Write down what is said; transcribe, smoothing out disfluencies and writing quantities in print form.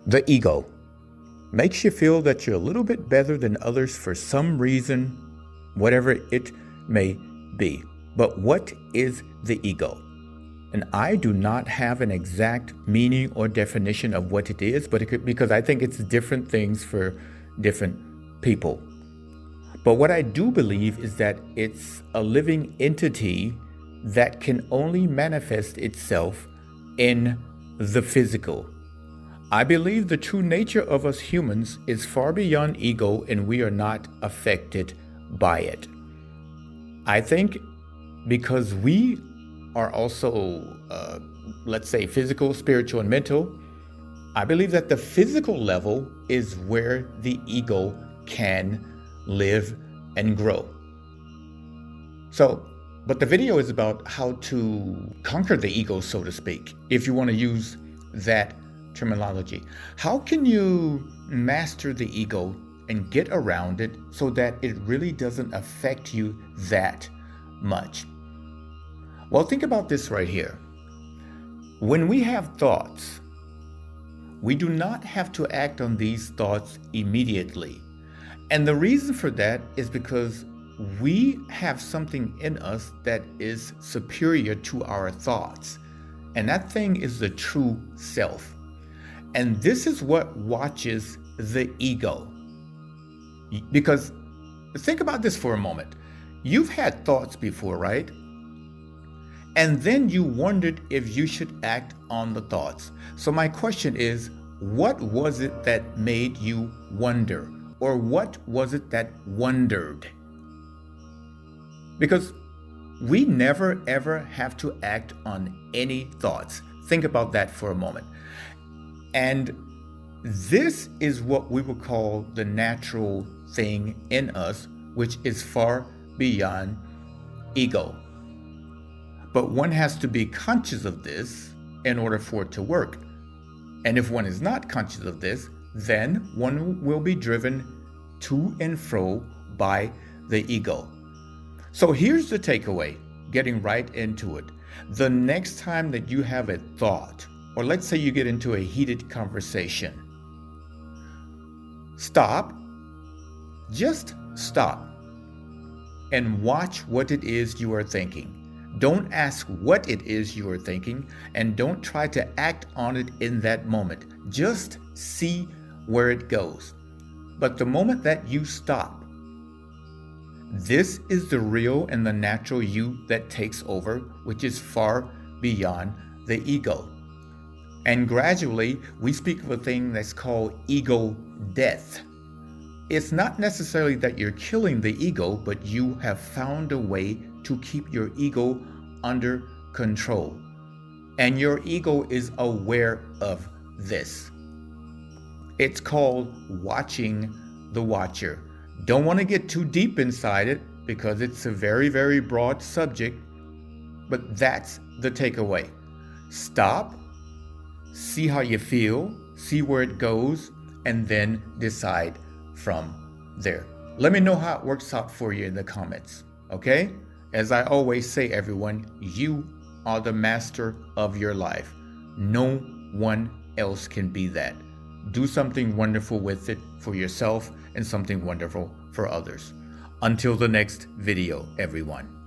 The ego makes you feel that you're a little bit better than others for some reason, whatever it may be. But what is the ego? And I do not have an exact meaning or definition of what it is, because I think it's different things for different people. But what I do believe is that it's a living entity that can only manifest itself in the physical. I believe the true nature of us humans is far beyond ego, and we are not affected by it. I think because we are also, let's say, physical, spiritual, and mental, I believe that the physical level is where the ego can live and grow. But the video is about how to conquer the ego, so to speak, if you want to use that terminology. How can you master the ego and get around it so that it really doesn't affect you that much? Well, think about this right here. When we have thoughts, we do not have to act on these thoughts immediately. And the reason for that is because we have something in us that is superior to our thoughts. And that thing is the true self. And this is what watches the ego. Because think about this for a moment. You've had thoughts before, right? And then you wondered if you should act on the thoughts. So my question is, what was it that made you wonder? Or what was it that wondered? Because we never ever have to act on any thoughts. Think about that for a moment. And this is what we would call the natural thing in us, which is far beyond ego. But one has to be conscious of this in order for it to work. And if one is not conscious of this, then one will be driven to and fro by the ego. So here's the takeaway, getting right into it. The next time that you have a thought, or let's say you get into a heated conversation, stop, just stop, and watch what it is you are thinking. Don't ask what it is you are thinking, and don't try to act on it in that moment. Just see where it goes. But the moment that you stop, this is the real and the natural you that takes over, which is far beyond the ego. And gradually, we speak of a thing that's called ego death. It's not necessarily that you're killing the ego, but you have found a way to keep your ego under control. And your ego is aware of this. It's called watching the watcher. Don't want to get too deep inside it because it's a very, very broad subject, but that's the takeaway. Stop, see how you feel, see where it goes, and then decide from there. Let me know how it works out for you in the comments, okay? As I always say, everyone, you are the master of your life. No one else can be that. Do something wonderful with it for yourself and something wonderful for others. Until the next video, everyone.